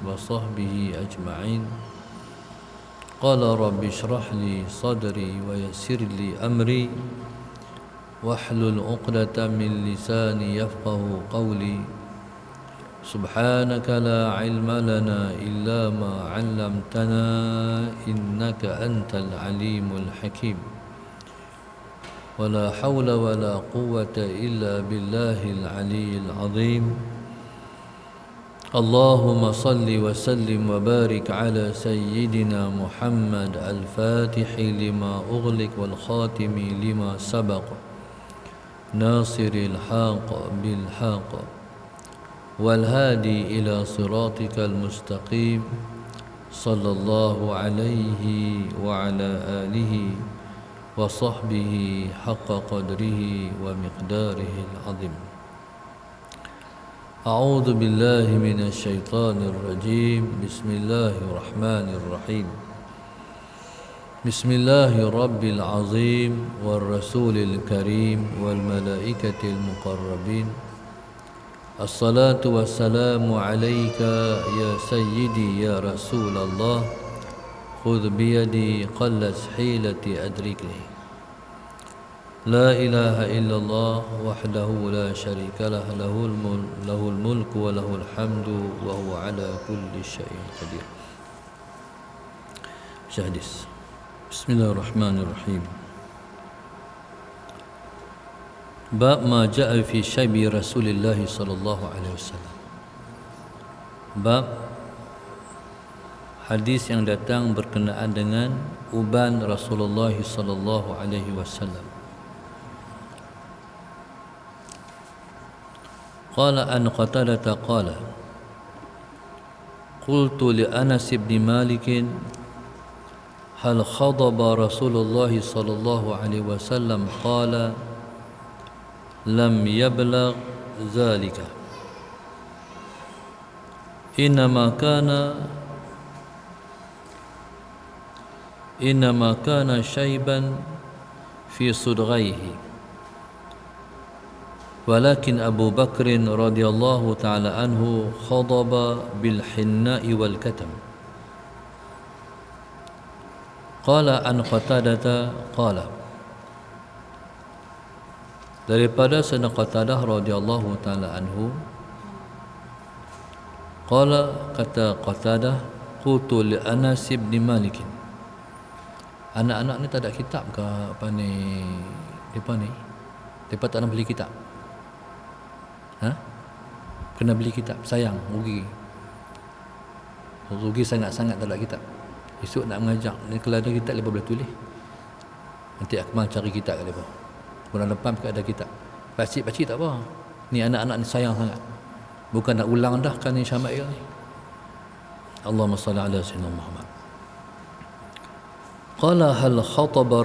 وصحبه أجمعين. قال رب اشرح لي صدري ويسر لي أمري واحلل عقدة من لساني يفقه قولي. سبحانك لا علم لنا إلا ما علمتنا إنك أنت العليم الحكيم. ولا حول ولا قوة إلا بالله العلي العظيم. اللهم صل وسلم وبارك على سيدنا محمد الفاتح لما أغلق والخاتم لما سبق ناصر الحق بالحق والهادي إلى صراطك المستقيم صلى الله عليه وعلى آله وصحبه حق قدره ومقداره العظيم. أعوذ بالله من الشيطان الرجيم. بسم الله الرحمن الرحيم. بسم الله رب العظيم والرسول الكريم والملائكة المقربين. الصلاة والسلام عليك يا سيدي يا رسول الله. خذ بيدي قلت حيلتي أدركني. لا إله إلا الله وحده لا شريك له له الملك وله الحمد وهو على كل شيء قدير. Hadis. Bismillahirrahmanirrahim. Bab ma ja'a fi syaibi Rasulillah sallallahu alaihi wasallam. Bab hadis yang datang berkenaan dengan uban Rasulullah sallallahu alaihi wasallam. Qala an Qatadah qala qultu li Anas bin Malik hal khadaba Rasulullah sallallahu alaihi wasallam qala lam yablagh zalika inma kana shayban fi sudghaihi walakin Abu Bakr radhiyallahu ta'ala anhu khadaba bil hinna'i wal katam. Qala an Qatadah qala, daripada Sayyidina Qatadah radhiyallahu ta'ala anhu, qala kata Qatadah, qultu li Anas bin Malik. Anak-anak ni tak ada kitab ke apa ni? Depa tak nak beli kitab. Kena beli kitab, sayang, rugi sangat-sangat tak ada kitab. Esok nak mengajak ni, kalau ada kitab lepas boleh tulis. Nanti Akmal cari kitab kat lepas. Bulan depan pun ada kitab. Pakcik tak apa. Ni anak-anak ni sayang sangat. Bukan nak ulang dah kan ni Syama'il ni. Allahumma salli ala sayyidina Muhammad. Qala hal khataba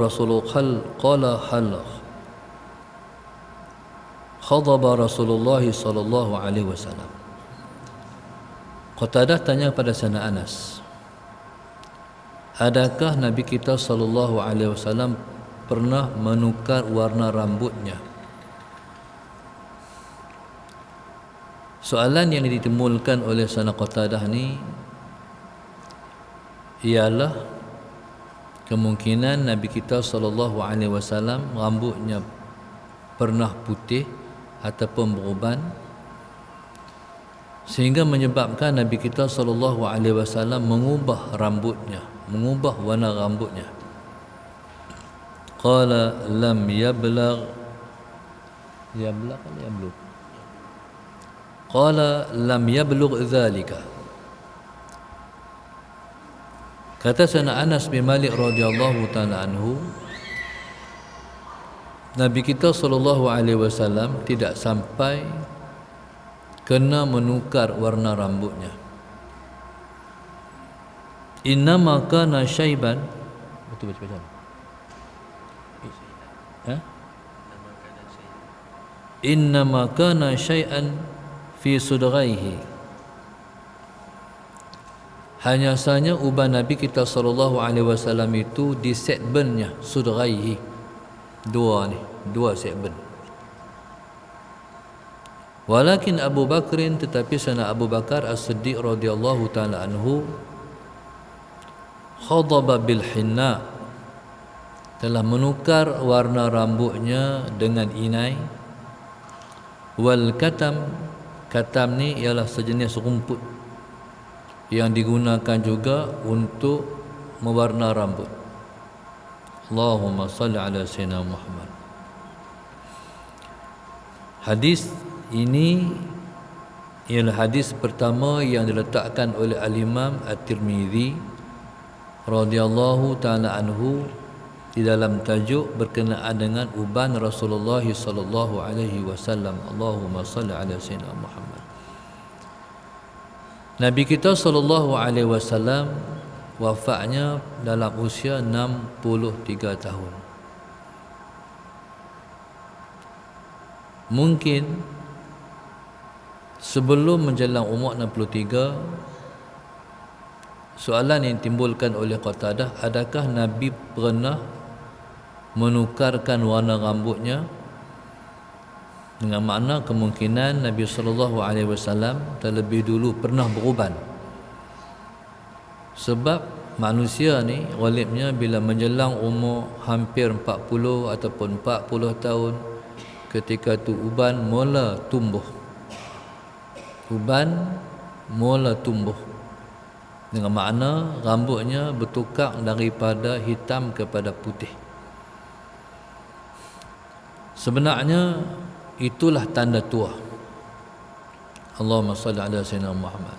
Rasulullah sallallahu alaihi wasallam. Qatadah tanya pada Sayyidina Anas, adakah Nabi kita sallallahu alaihi wasallam pernah menukar warna rambutnya? Soalan yang ditimbulkan oleh Sayyidina Qatadah ni ialah kemungkinan Nabi kita sallallahu alaihi wasallam rambutnya pernah putih ataupun beruban, sehingga menyebabkan Nabi kita sallallahu alaihi wasallam mengubah warna rambutnya. Qala lam yablugh qala lam yablugh dzalika. Kata Sayyidina Anas bin Malik radhiyallahu ta'ala anhu, Nabi kita sallallahu alaihi wasallam tidak sampai kena menukar warna rambutnya. Innama kana syaiban, betul baca. Innama kana syai'an fi sudghaihi. Hanya sahaja uban Nabi kita sallallahu alaihi wasallam itu di segmennya sudghaihi. Dua segmen. Walakin Abu Bakrin, tetapi sana Abu Bakar As-Siddiq radhiyallahu taala anhu, khadaba bil hinna, telah menukar warna rambutnya dengan inai. Wal katam, katam ni ialah sejenis rumput yang digunakan juga untuk mewarna rambut. Allahumma salli ala sayyidina Muhammad. Hadis ini ialah hadis pertama yang diletakkan oleh Al-Imam At-Tirmizi radhiyallahu taala anhu di dalam tajuk berkenaan dengan uban Rasulullah sallallahu alaihi wasallam. Allahumma salli ala sayyidina Muhammad. Nabi kita sallallahu alaihi wasallam wafatnya dalam usia 63 tahun. Mungkin sebelum menjelang umur 63, soalan yang timbulkan oleh Qatadah, adakah Nabi pernah menukarkan warna rambutnya? Dengan makna kemungkinan Nabi SAW terlebih dulu pernah beruban. Sebab manusia ni ghalibnya bila menjelang umur hampir 40 ataupun 40 tahun, ketika tu uban mula tumbuh. Uban mula tumbuh. Dengan makna rambutnya bertukar daripada hitam kepada putih. Sebenarnya itulah tanda tua. Allahumma salli ala sayyidina Muhammad.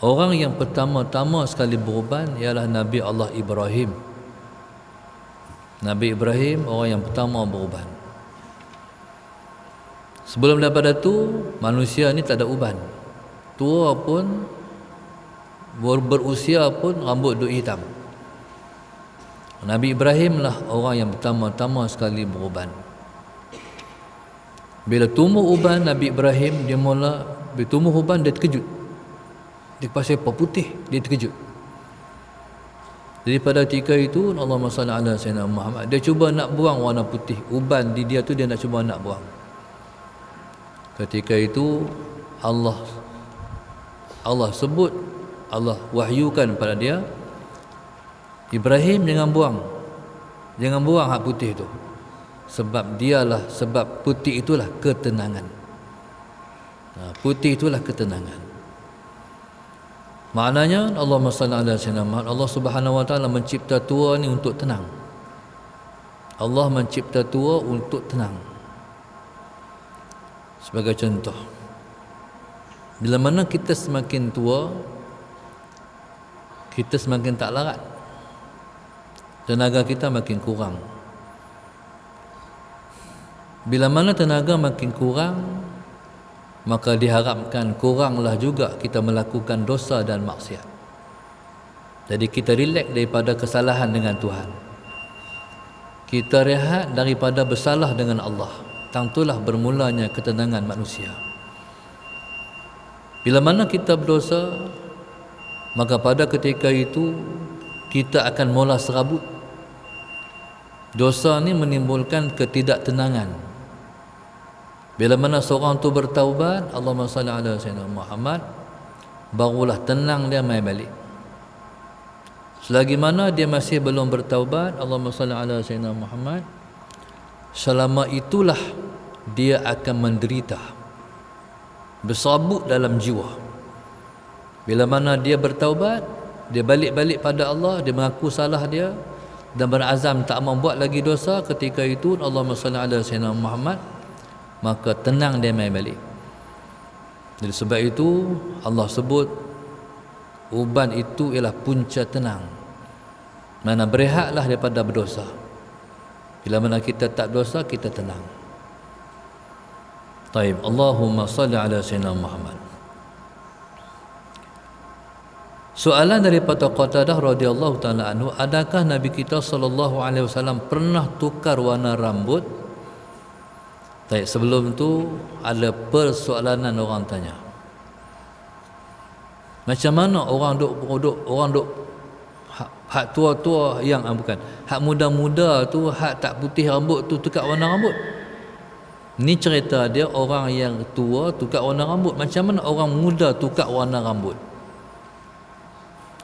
Orang yang pertama-tama sekali beruban ialah Nabi Allah Ibrahim. Nabi Ibrahim orang yang pertama beruban. Sebelum daripada tu manusia ni tak ada uban. Tua pun, berusia pun rambut duk hitam. Nabi Ibrahim lah orang yang pertama-tama sekali beruban. Bila tumbuh uban Nabi Ibrahim, bila tumbuh uban dia terkejut. Dia pasal apa putih, dia terkejut. Jadi pada ketika itu Allahumma salli ala sayyidina Muhammad, dia cuba nak buang warna putih uban di dia tu, dia nak cuba nak buang. Ketika itu Allah sebut, Allah wahyukan pada dia, Ibrahim jangan buang hak putih tu. Sebab sebab putih itulah ketenangan. Putih itulah ketenangan. Maknanya Allahumma salli ala sayyidina Muhammad, Allah Subhanahu wa taala mencipta tua ni untuk tenang. Allah mencipta tua untuk tenang. Sebagai contoh, bila mana kita semakin tua, kita semakin tak larat. Tenaga kita makin kurang. Bila mana tenaga makin kurang, maka diharapkan kuranglah juga kita melakukan dosa dan maksiat. Jadi kita relax daripada kesalahan dengan Tuhan. Kita rehat daripada bersalah dengan Allah. Tentulah bermulanya ketenangan manusia. Bila mana kita berdosa, maka pada ketika itu kita akan mula serabut. Dosa ni menimbulkan ketidaktenangan. Bila mana seorang tu bertaubat, Allahumma salli ala sayyidina Muhammad, barulah tenang dia mai balik. Selagi mana dia masih belum bertaubat, Allahumma salli ala sayyidina Muhammad, selama itulah dia akan menderita, bersabut dalam jiwa. Bila mana dia bertaubat, dia balik-balik pada Allah, dia mengaku salah dia dan berazam tak membuat lagi dosa, ketika itu Allahumma salli ala sayyidina Muhammad, maka tenang dia mai balik. Jadi sebab itu Allah sebut uban itu ialah punca tenang. Mana berehatlah daripada berdosa. Bila mana kita tak dosa, kita tenang. Taib, Allahumma salli ala sayyidina Muhammad. Soalan daripada Qatadah radhiyallahu taala anhu, adakah Nabi kita sallallahu alaihi wasallam pernah tukar warna rambut? Baik, sebelum tu ada persoalanan orang tanya. Macam mana orang duk hak tua-tua yang bukan, hak muda-muda tu, hak tak putih rambut tu tukar warna rambut? Ni cerita dia orang yang tua tukar warna rambut. Macam mana orang muda tukar warna rambut?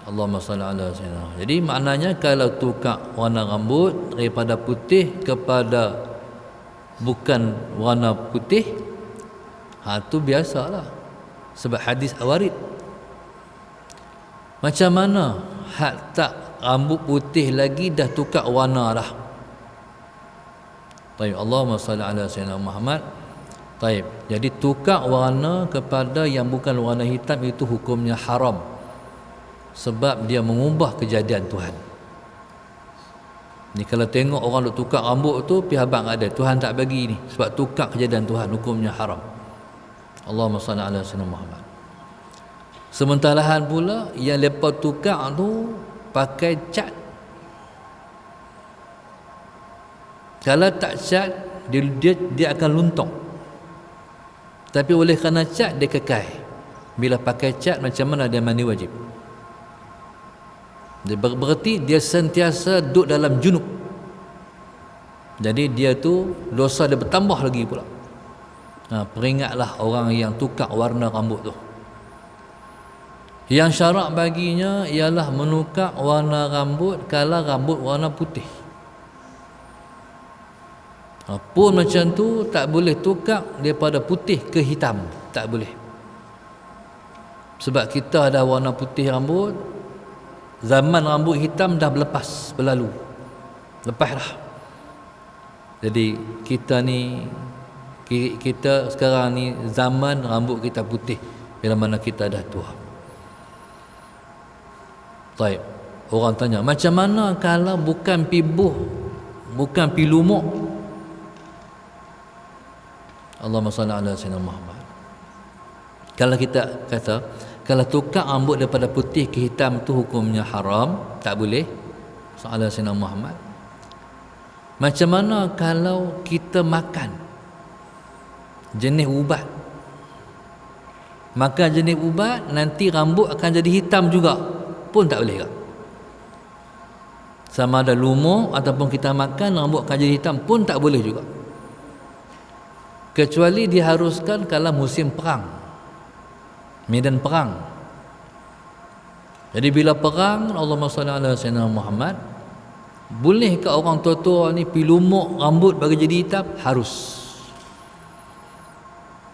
Allahumma salli ala sayyidina. Jadi maknanya kalau tukar warna rambut daripada putih kepada bukan warna putih, tu biasalah. Sebab hadis awarid. Macam mana hak tak rambut putih lagi dah tukar warna dah? Taib, Allahumma salli ala sayyidina Muhammad. Taib. Jadi tukar warna kepada yang bukan warna hitam itu hukumnya haram. Sebab dia mengubah kejadian Tuhan. Ni kalau tengok orang duk tukar rambut tu, pihak abang ada, Tuhan tak bagi ni. Sebab tukar kejadian Tuhan, hukumnya haram. Allahumma salli ala sayyidina Muhammad. Sementara pula yang lepas tukar tu pakai cat. Kalau tak cat, dia akan luntung. Tapi oleh kerana cat, dia kekal. Bila pakai cat, macam mana dia mandi wajib? Dia berarti dia sentiasa duduk dalam junub. Jadi dia tu dosa dia bertambah lagi pula. Peringatlah orang yang tukar warna rambut tu. Yang syarak baginya ialah menukar warna rambut kalau rambut warna putih. Pun macam tu tak boleh tukar daripada putih ke hitam, tak boleh. Sebab kita ada warna putih rambut, zaman rambut hitam dah berlalu. Lepas dah. Jadi kita sekarang ni zaman rambut kita putih bila mana kita dah tua. Baik. Orang tanya, macam mana kalau bukan pibuh, bukan pilumuk? Allahumma salli ala sayyidina Muhammad. Kalau kita kata, kalau tukar rambut daripada putih ke hitam tu hukumnya haram, tak boleh. Sallallahu alaihi wasallam Muhammad. Macam mana kalau kita makan jenis ubat? Makan jenis ubat, nanti rambut akan jadi hitam juga, pun tak boleh ke? Sama ada lumur ataupun kita makan rambut akan jadi hitam, pun tak boleh juga. Kecuali diharuskan kalau musim perang, medan perang. Jadi bila perang, Allahumma salli ala sayyidina Muhammad, bolehkah orang tua-tua ni pilumuk rambut bagi jadi hitam? Harus.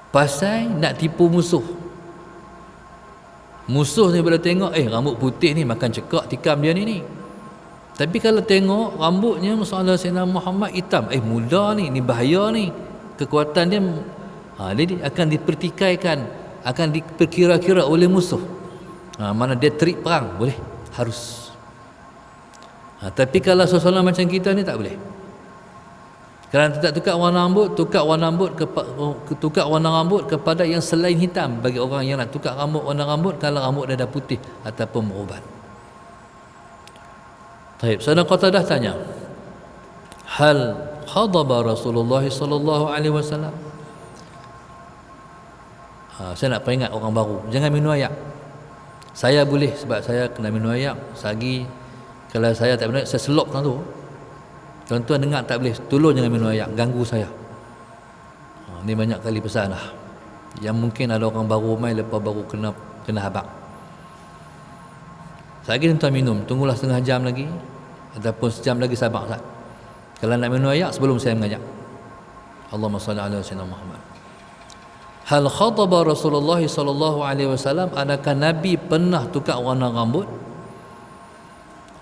Pasal nak tipu musuh. Musuh ni bila tengok, rambut putih ni makan cekak tikam dia ni. Tapi kalau tengok rambutnya Sallallahu alaihi wasallam Muhammad hitam, muda ni bahaya ni. Kekuatan dia dia akan dipertikaikan, akan diperkira-kira oleh musuh. Mana dia trik perang, boleh, harus. Tapi kalau seseorang macam kita ni tak boleh. Kerana tidak tukar warna rambut kepada yang selain hitam, bagi orang yang nak tukar warna rambut kalau rambut dia dah putih ataupun berubat. Baik, Sayyidina Qatadah tanya, hal khadaba Rasulullah sallallahu alaihi wasallam? Saya nak peringat orang baru, jangan minum air. Saya boleh sebab saya kena minum air. Sagi kalau saya tak minum, saya selop kan tu. Tuan-tuan dengar tak boleh, tolong jangan minum air, ganggu saya. Ni banyak kali pesan lah. Yang mungkin ada orang baru mai lepas baru kena habaq. Sagi tuan minum, tunggulah setengah jam lagi ataupun sejam lagi sabar Ustaz. Kalau nak minum air sebelum saya mengajak. Allahumma salli ala sayyidina Muhammad. Hal khataba Rasulullah sallallahu alaihi wasallam, adakah Nabi pernah tukar warna rambut?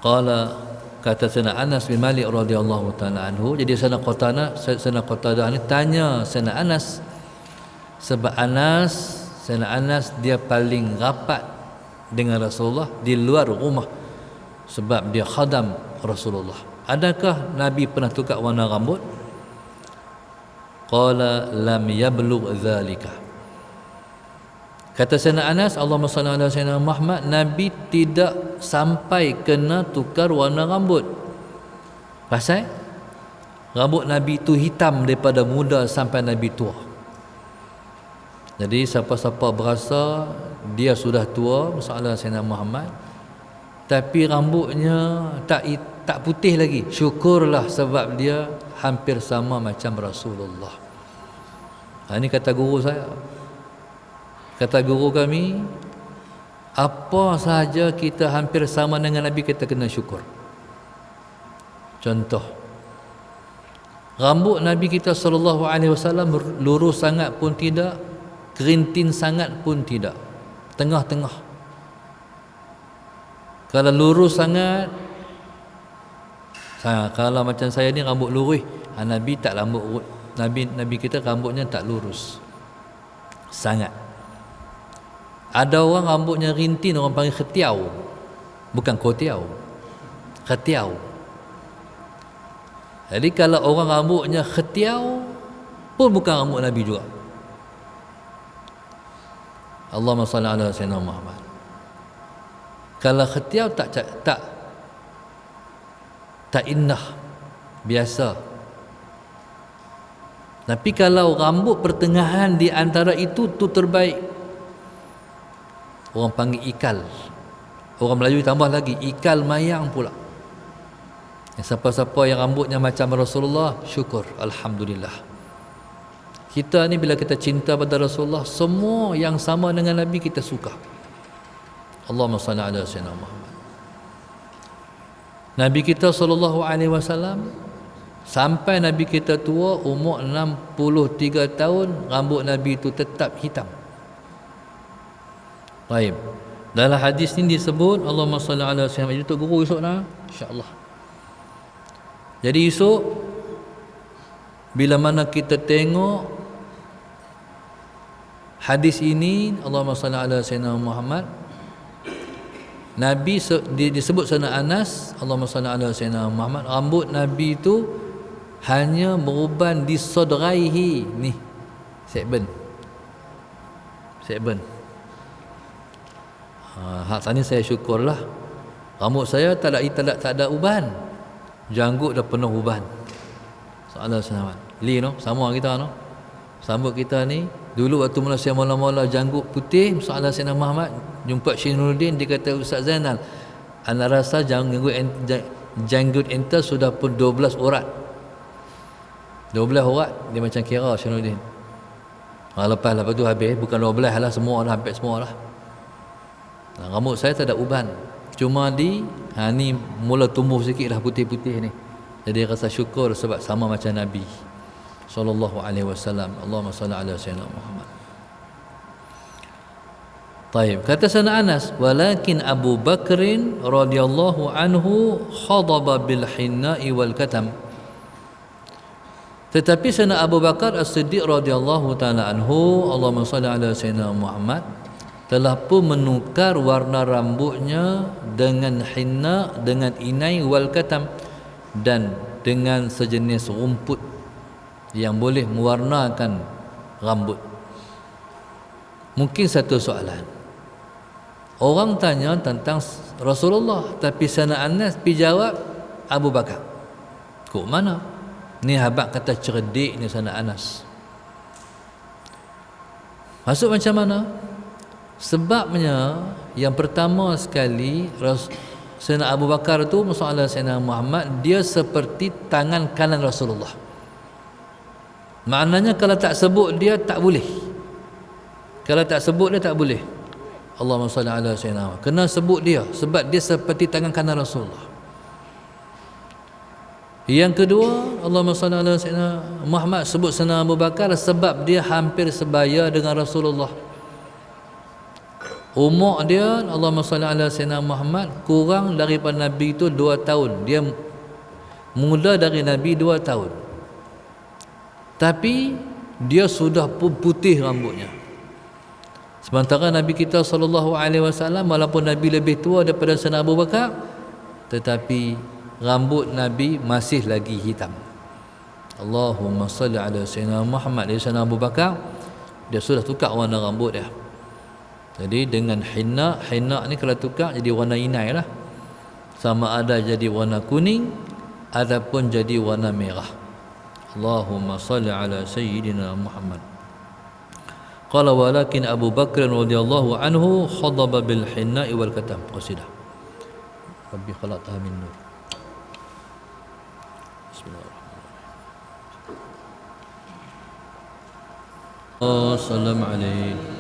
Qala, kata Sayyidina Anas bin Malik radhiyallahu taala anhu. Jadi Sayyidina Qatadah ni tanya Sayyidina Anas, sebab Sayyidina Anas dia paling rapat dengan Rasulullah di luar rumah, sebab dia khadam Rasulullah. Adakah Nabi pernah tukar warna rambut? Qala lam yablugh dzalika. Kata Sayyidina Anas, Allahumma salli ala sayyidina Muhammad, Nabi tidak sampai kena tukar warna rambut. Pasal rambut Nabi itu hitam daripada muda sampai Nabi tua. Jadi siapa-siapa berasa dia sudah tua, masalah Sayyidina Muhammad, tapi rambutnya tak putih lagi, syukurlah sebab dia hampir sama macam Rasulullah. Ini kata guru saya. Kata guru kami, apa sahaja kita hampir sama dengan Nabi, kita kena syukur. Contoh, rambut Nabi kita SAW lurus sangat pun tidak, kerintin sangat pun tidak, tengah-tengah. Kalau lurus sangat, kalau macam saya ni rambut lurus, Nabi tak rambut, Nabi kita rambutnya tak lurus sangat. Ada orang rambutnya rintin, orang panggil khetiau, bukan kotiau, khetiau. Jadi kalau orang rambutnya khetiau pun bukan rambut Nabi juga. Allahumma salli ala sayyidina Muhammad. Kalau khetiau tak indah, biasa. Tapi kalau rambut pertengahan di antara itu terbaik. Orang panggil ikal. Orang Melayu tambah lagi ikal mayang pula. Siapa-siapa yang rambutnya macam Rasulullah, syukur, alhamdulillah. Kita ni bila kita cinta pada Rasulullah, semua yang sama dengan Nabi kita suka. Allahumma salli ala sayyidina Muhammad. Nabi kita SAW sampai Nabi kita tua, umur 63 tahun, rambut Nabi itu tetap hitam. Baik. Dalam hadis ni disebut Allahumma salli ala sayyidina Muhammad. Untuk guru esok dah, insya-Allah. Jadi esok bila mana kita tengok hadis ini, Allahumma salli ala sayyidina Muhammad, Nabi disebut sana Anas, Allahumma salli ala sayyidina Muhammad, rambut Nabi itu hanya beruban di sodraihi ni, segmen. Hak tadi saya syukurlah, rambut saya tak ada uban, janggut dah penuh uban. Soalan selamat li no, sama kita no, rambut kita ni dulu waktu Malaysia mula-mula janggut putih, soalan Sayyidina Muhammad jumpa Syekh Nuruddin, dia kata, Ustaz Zainal, anda rasa janggut enta sudah pun 12 urat. 12 urat dia macam kira Syekh Nuruddin. Lepas tu habis, bukan 12 lah, semua dah, hampir semua lah. Rambut saya tak ada uban, cuma ni mula tumbuh sikit dah putih-putih ni. Jadi rasa syukur sebab sama macam Nabi sallallahu alaihi wasallam. Allahumma salli ala sayyidina Muhammad. Taib. Kata sana Anas, walakin Abu Bakrin radhiyallahu anhu khadaba bil hinna'i wal katam. Tetapi sana Abu Bakar As-Siddiq radhiyallahu taala anhu, Allahumma salli ala sayyidina Muhammad, telah pun menukar warna rambutnya dengan hinna, dengan inai wal katam, dan dengan sejenis rumput yang boleh mewarnakan rambut. Mungkin satu soalan, orang tanya tentang Rasulullah, tapi sana Anas pergi jawab Abu Bakar. Kok mana? Ni habaq kata cerdik ni sana Anas. Maksud macam mana? Sebabnya yang pertama sekali, Sayyidina Abu Bakar tu, masalah Sayyidina Muhammad, dia seperti tangan kanan Rasulullah. Maknanya kalau tak sebut dia tak boleh. Kalau tak sebut dia tak boleh. Allahumma salli ala Sayyidina Muhammad. Kena sebut dia sebab dia seperti tangan kanan Rasulullah. Yang kedua, Allahumma salli ala Sayyidina Muhammad, sebut Sayyidina Abu Bakar sebab dia hampir sebaya dengan Rasulullah. Umur dia, Allahumma salli ala sayyidina Muhammad, kurang daripada Nabi itu 2 tahun. Dia mula dari Nabi 2 tahun. Tapi dia sudah pun putih rambutnya. Sementara Nabi kita SAW, walaupun Nabi lebih tua daripada Sayyidina Abu Bakar, tetapi rambut Nabi masih lagi hitam. Allahumma salli ala sayyidina Muhammad. Dia Sayyidina Abu Bakar, dia sudah tukar warna rambut dia. Jadi dengan hinna ni kalau tukar jadi warna inai lah, sama ada jadi warna kuning ataupun jadi warna merah. Allahumma salli ala sayyidina Muhammad. Qala walakin Abu Bakr radhiyallahu anhu khadaba bil hinna wal katam. Qasidah. Rabbi khalaqtaha min nur. Bismillahirrahmanirrahim. Salam alaih.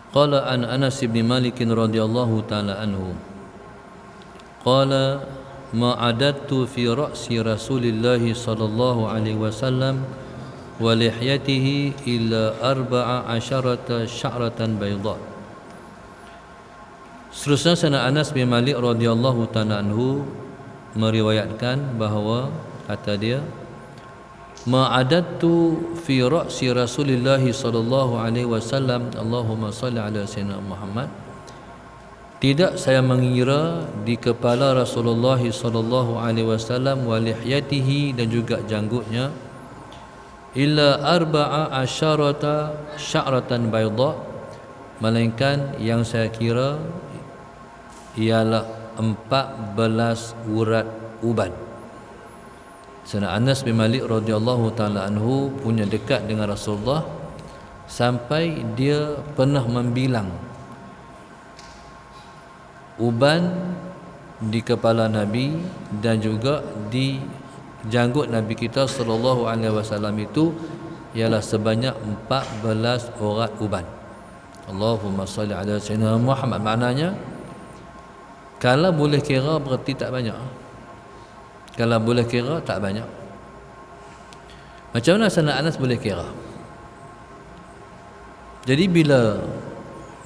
قال عن أنس بن مالك رضي الله تعالى عنه قال ما عددت في رأس رسول الله صلى الله عليه وسلم ولحيته إلا 14 شعرة بيضاء. Seterusnya Sayyidina Anas bin Malik radhiyallahu ta'ala anhu meriwayatkan bahawa kata dia, ma'adattu fi ra'si Rasulillah sallallahu alaihi wasallam Allahumma salli ala sayyidina Muhammad, tidak saya mengira di kepala Rasulullah sallallahu alaihi wasallam wa lihyatihi, dan juga janggutnya, illa 14 sya'ratan bayda, melainkan yang saya kira ialah 14 urat uban. Sayyidina Anas bin Malik radhiyallahu taala anhu punya dekat dengan Rasulullah sampai dia pernah membilang uban di kepala Nabi dan juga di janggut Nabi kita sallallahu alaihi wasallam itu ialah sebanyak 14 urat uban. Allahumma salli ala sayyidina Muhammad. Maknanya kalau boleh kira berarti tak banyak. Kalau boleh kira tak banyak. Macam mana Sayyidina Anas boleh kira? Jadi bila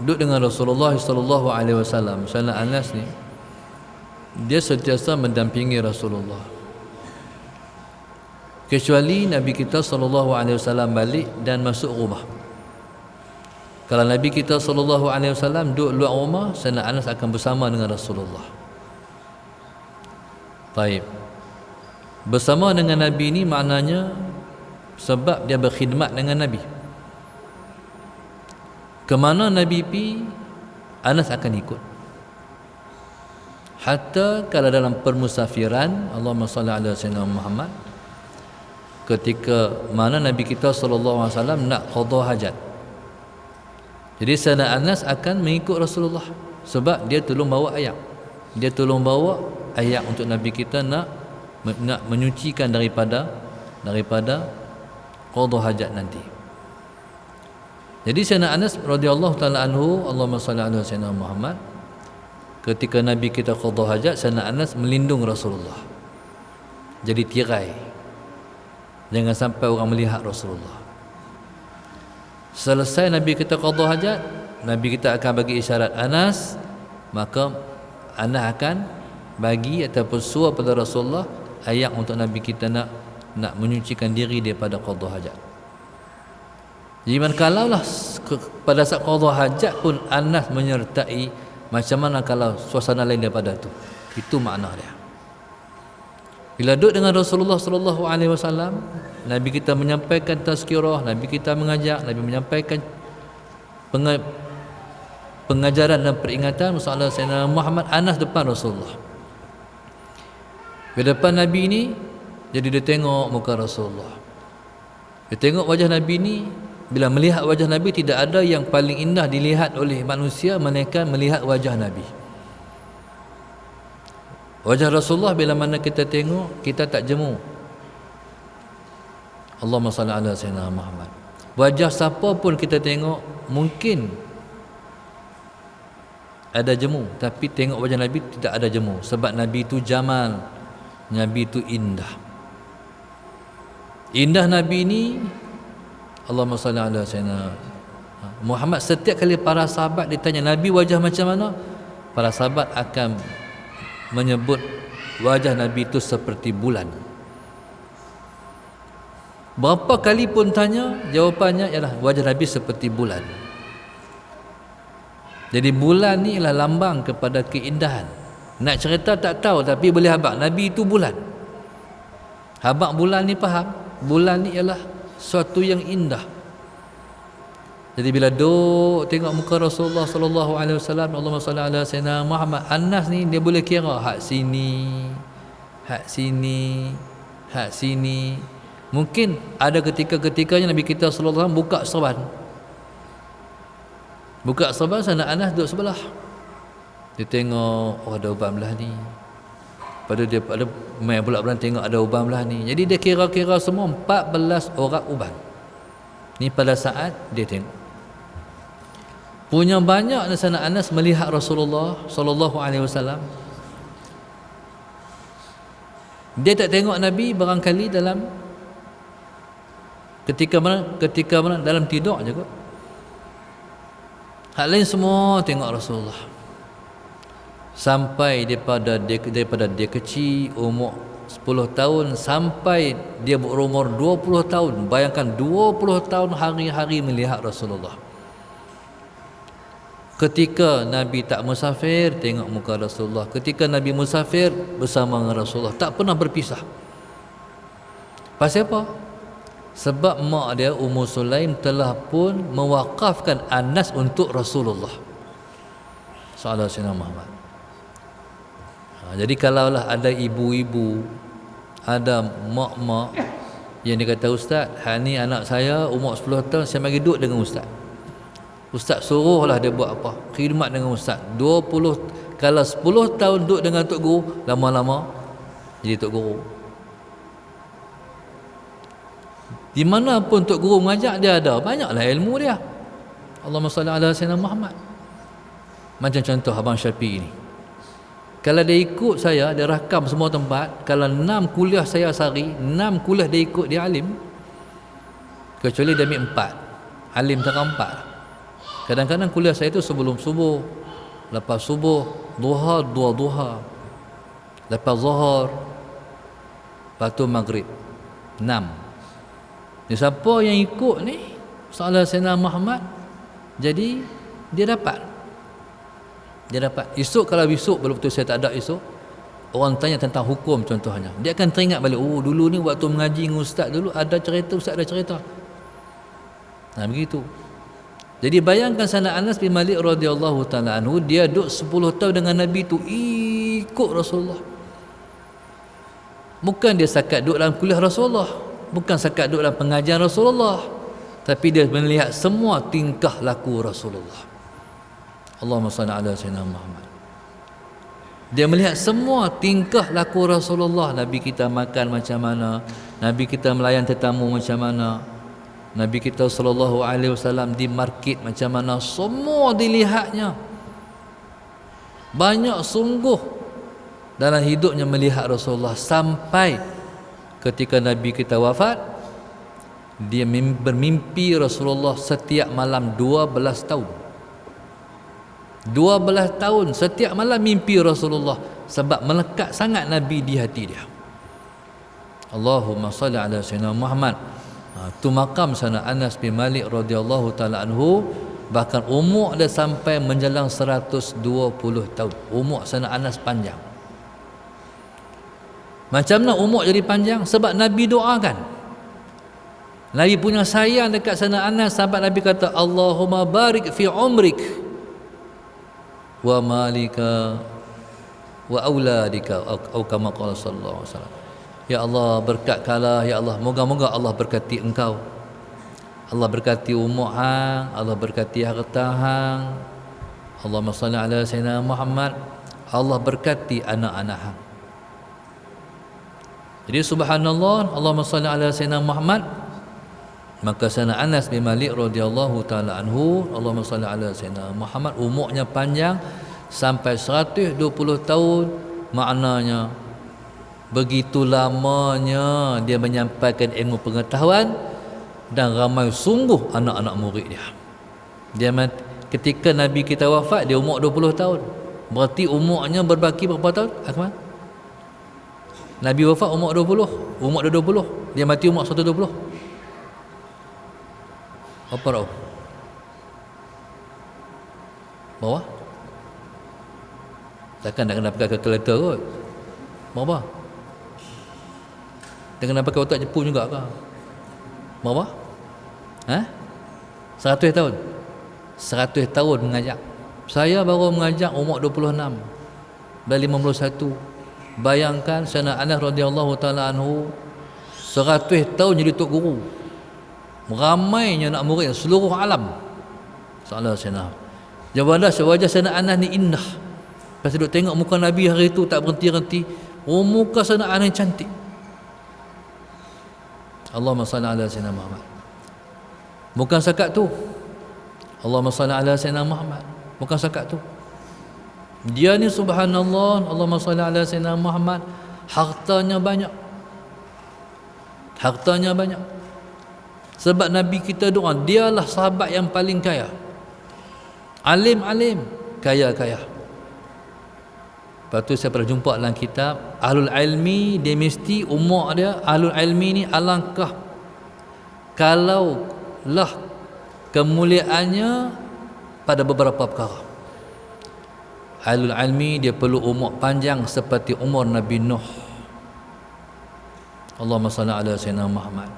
duduk dengan Rasulullah sallallahu alaihi wasallam, Sayyidina Anas ni dia sentiasa mendampingi Rasulullah. Kecuali Nabi kita sallallahu alaihi wasallam balik dan masuk rumah. Kalau Nabi kita sallallahu alaihi wasallam duduk luar rumah, Sayyidina Anas akan bersama dengan Rasulullah. Baik. Bersama dengan Nabi ini maknanya sebab dia berkhidmat dengan Nabi. Kemana Nabi pergi, Anas akan ikut. Hatta kalau dalam permusafiran, Allahumma salli ala sayyidina Muhammad, ketika mana Nabi kita sallallahu alaihi wasallam nak qada hajat, jadi Sayyidina Anas akan mengikut Rasulullah sebab dia tolong bawa ayak. Dia tolong bawa ayak untuk Nabi kita nak menyucikan daripada qada hajat nanti. Jadi Sayyidina Anas radhiyallahu taala anhu, Allahumma salli ala sayyidina Muhammad, ketika Nabi kita qada hajat, Sayyidina Anas melindung Rasulullah. Jadi tirai, jangan sampai orang melihat Rasulullah. Selesai Nabi kita qada hajat, Nabi kita akan bagi isyarat Anas, maka Anas akan bagi ataupun suruh pada Rasulullah ayat untuk Nabi kita nak menyucikan diri daripada qada hajat. Jadi manakala pada saat qada hajat pun Anas menyertai, macam mana kalau suasana lain daripada tu? Itu makna dia. Bila duduk dengan Rasulullah sallallahu alaihi wasallam, Nabi kita menyampaikan tazkirah, Nabi kita mengajak, Nabi menyampaikan pengajaran dan peringatan masalah Sayyidina Muhammad, Anas depan Rasulullah. Di depan Nabi ni, jadi dia tengok muka Rasulullah. Dia tengok wajah Nabi ni. Bila melihat wajah Nabi, tidak ada yang paling indah dilihat oleh manusia melainkan melihat wajah Nabi. Wajah Rasulullah bila mana kita tengok, kita tak jemu. Allahumma salli ala sayyidina Muhammad. Wajah siapa pun kita tengok, mungkin ada jemu, tapi tengok wajah Nabi tidak ada jemu. Sebab Nabi itu jamal, Nabi itu indah. Indah Nabi ini, Allahumma salli ala sayyidina Muhammad. Setiap kali para sahabat ditanya Nabi wajah macam mana, para sahabat akan menyebut wajah Nabi itu seperti bulan. Berapa kali pun tanya, jawapannya ialah wajah Nabi seperti bulan. Jadi bulan ni ialah lambang kepada keindahan. Nak cerita tak tahu, tapi boleh habaq Nabi itu bulan. Habaq bulan ni faham? Bulan ni ialah suatu yang indah. Jadi bila duk tengok muka Rasulullah sallallahu alaihi wasallam, Allahumma salli ala sayyidina Muhammad, Anas ni dia boleh kira hak sini, hak sini, hak sini. Mungkin ada ketika-ketikanya Nabi kita sallallahu alaihi wasallam buka serban. Buka serban sana Anas duduk sebelah. Dia tengok, oh ada uban belah ni. Pada dia ada main pula belah tengok ada uban belah ni. Jadi dia kira-kira semua 14 orang uban. Ni pada saat dia tengok. Punya banyak sana Anas melihat Rasulullah sallallahu alaihi wasallam. Dia tak tengok Nabi barangkali dalam ketika mana dalam tidur je kot. Hak lain semua tengok Rasulullah. Sampai daripada dia kecil umur 10 tahun sampai dia berumur 20 tahun. Bayangkan 20 tahun hari-hari melihat Rasulullah. Ketika Nabi tak musafir, tengok muka Rasulullah. Ketika Nabi musafir, bersama dengan Rasulullah. Tak pernah berpisah. Pasal apa? Sebab mak dia Ummu Sulaim telah pun mewakafkan Anas untuk Rasulullah sallallahu alaihi wasallam. Jadi kalaulah ada ibu-ibu, ada mak-mak yang dia kata, Ustaz, hak ni anak saya umur 10 tahun, saya bagi duduk dengan Ustaz. Ustaz suruhlah dia buat apa? Khidmat dengan Ustaz. 20, kalau 10 tahun duduk dengan Tok Guru, lama-lama jadi Tok Guru. Di mana pun Tok Guru mengajak dia ada, banyaklah ilmu dia. Allahumma salli ala sayyidina Muhammad. Macam contoh Abang Syafi'i ni. Kalau dia ikut saya, dia rakam semua tempat. Kalau 6 kuliah saya sehari, 6 kuliah dia ikut, dia alim. Kecuali dia ambil 4. Alim tak 4. Kadang-kadang kuliah saya itu sebelum subuh, lepas subuh, duha, 2 duha, lepas zuhur, lepas tu maghrib. 6. Jadi siapa yang ikut ni Sallallahu Sayyidina Muhammad, jadi dia dapat. Esok kalau esok betul-betul saya tak ada esok, orang tanya tentang hukum contohnya, dia akan teringat balik, oh dulu ni waktu mengaji dengan ustaz dulu ada cerita, ustaz ada cerita. Nah begitu. Jadi bayangkan sana Anas bin Malik radhiyallahu taala anhu, dia duduk 10 tahun dengan Nabi tu, ikut Rasulullah. Bukan dia sakat duduk dalam kuliah Rasulullah, bukan sakat duduk dalam pengajian Rasulullah, tapi dia melihat semua tingkah laku Rasulullah. Allahumma salli ala sayyidina Muhammad. Dia melihat semua tingkah laku Rasulullah. Nabi kita makan macam mana, Nabi kita melayan tetamu macam mana, Nabi kita sallallahu alaihi wasallam di market macam mana, semua dilihatnya. Banyak sungguh dalam hidupnya melihat Rasulullah, sampai ketika Nabi kita wafat, dia bermimpi Rasulullah setiap malam 12 tahun. 12 tahun setiap malam mimpi Rasulullah, sebab melekat sangat Nabi di hati dia. Allahumma salli ala sayyidina Muhammad. Tu makam sana Anas bin Malik radhiyallahu taala anhu, bahkan umur dia sampai menjelang 120 tahun. Umur sana Anas panjang. Macam mana umur jadi panjang? Sebab Nabi doakan. Nabi punya sayang dekat sana Anas, sampai Nabi kata, Allahumma barik fi umrik wa malika wa auladika, atau kama qala sallallahu alaihi wasallam. Ya Allah, berkatkanlah ya Allah, moga-moga Allah berkati engkau, Allah berkati umur hang, Allah berkati harta hang. Allahumma salli ala sayyidina Muhammad, Allah berkati anak-anak hang. Jadi subhanallah, Allahumma salli ala sayyidina Muhammad. Maka sana Anas bin Malik radhiyallahu taala anhu, Allahumma salli ala sayyidina Muhammad, umurnya panjang sampai 120 tahun. Maknanya begitu lamanya dia menyampaikan ilmu pengetahuan, dan ramai sungguh anak-anak murid dia. Dia ketika Nabi kita wafat, dia umur 20 tahun. Berarti umurnya berbaki berapa tahun? Akmal? Nabi wafat umur 20, umur 20, dia mati umur 120. Apa rau? Bawah? Takkan nak kena pakai kalkulator kot. Berapa? Dia kena pakai otak Jepun juga ke? Berapa? 120 100 tahun. 100 tahun mengajak. Saya baru mengajak umur 26 dan 51. Bayangkan Sayyidina Anas radhiyallahu taala anhu 100 tahun jadi tok guru. Ramainya nak murid seluruh alam. Salah Sayyidina. Jawadah wajah Sayyidina Anas ni indah. Pas duk tengok muka Nabi hari itu tak berhenti-henti. Oh, muka Sayyidina Anas cantik. Allahumma salli ala Sayyidina Muhammad. Bukan sekat tu. Allahumma salli ala Sayyidina Muhammad. Bukan sekat tu. Dia ni subhanallah, Allahumma salli ala Sayyidina Muhammad, hartanya banyak. Hartanya banyak. Sebab Nabi kita doa, dialah sahabat yang paling kaya. Alim-alim, kaya-kaya. Lepas tu saya pernah jumpa dalam kitab Ahlul Ilmi, dia mesti umur dia, Ahlul Ilmi ni alangkah kalau lah kemuliaannya pada beberapa perkara. Ahlul Ilmi dia perlu umur panjang seperti umur Nabi Nuh. Allahumma salli ala Sayyidina Muhammad.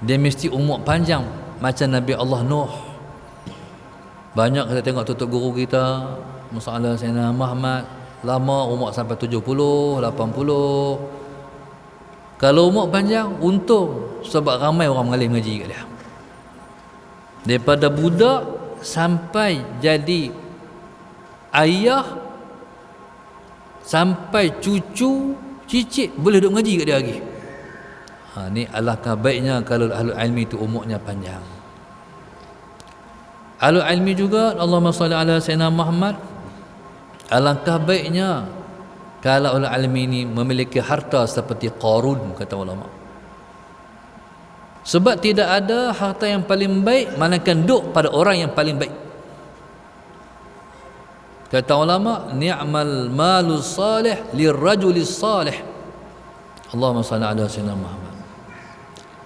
Dia mesti umur panjang macam Nabi Allah Nuh. Banyak kita tengok tutup guru kita masalah Sayyidina Muhammad lama umur sampai 70, 80. Kalau umur panjang untung sebab ramai orang mengalir mengaji kat dia. Daripada budak sampai jadi ayah sampai cucu cicit boleh duduk mengaji kat dia lagi. Ni alangkah baiknya kalau ahlul ilmi itu umurnya panjang. Ahlul ilmi juga Allahumma salli ala Sayyidina Muhammad, alangkah baiknya kalau ahlul ilmi ini memiliki harta seperti Qarun, kata ulama. Sebab tidak ada harta yang paling baik melainkan duk pada orang yang paling baik. Kata ulama, ni'mal malu salih lirrajulis salih. Allahumma salli ala Sayyidina Muhammad.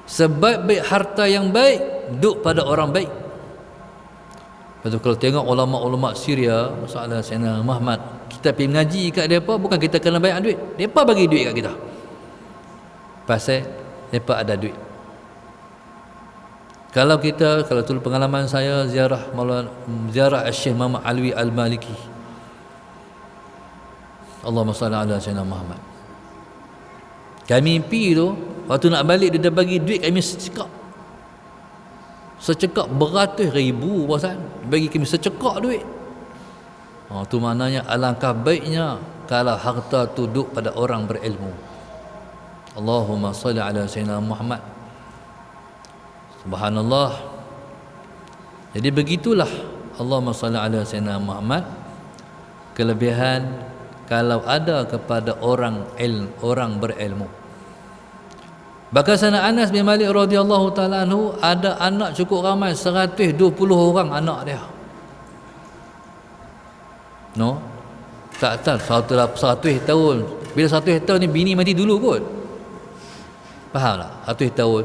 Sebaik-baik harta yang baik duk pada orang baik. Lepas tu kalau tengok ulama-ulama Syria, masalah Sayyidina Muhammad, kita pergi mengaji kat mereka, bukan kita kena bayar duit, mereka bagi duit kat kita pasal mereka ada duit. Kalau tu pengalaman saya ziarah Syekh Muhammad Alwi Al-Maliki, Allahumma salli ala Sayyidina Muhammad. Kami mimpi tu waktu nak balik dia dah bagi duit kami secekak beratus ribu bosan, bagi kami secekak duit. Tu maknanya alangkah baiknya kalau harta tu duduk pada orang berilmu. Allahumma salli ala Sayyidina Muhammad. Subhanallah. Jadi begitulah Allahumma salli ala Sayyidina Muhammad. Kelebihan kalau ada kepada orang berilmu. Bahkan Sayyidina Anas bin Malik radhiyallahu taala anhu ada anak cukup ramai 120 orang anak dia. No? Tak 100 tahun. Bila 100 tahun ni bini mati dulu kot. Faham tak? 100 tahun.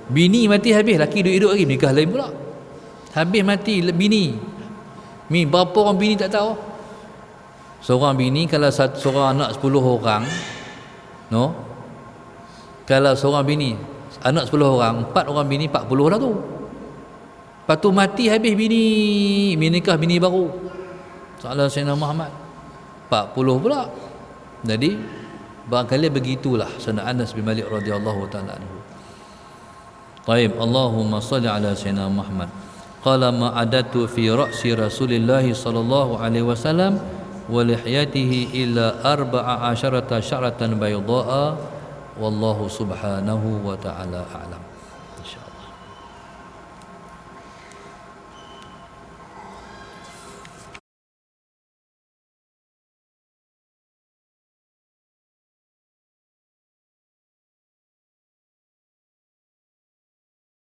Bini mati habis, laki duduk lagi, nikah lain pula. Habis mati bini. Berapa orang bini tak tahu. Seorang bini kalau seorang anak 10 orang, no? Kalau seorang bini anak 10 orang, 4 orang bini 40 lah tu. Lepas tu mati habis bini nikah bini baru. Salah Sayyidina Muhammad 40 pula. Jadi barangkali begitulah Sayyidina Anas bin Malik radhiyallahu taala anhu. Baik, Allahumma salli ala Sayyidina Muhammad. Qala ma adatu fi ra'si Rasulillah sallallahu alaihi wasallam wa lihiyatihi illa 14 syaratan bayda'a wallahu subhanahu wa ta'ala a'lam.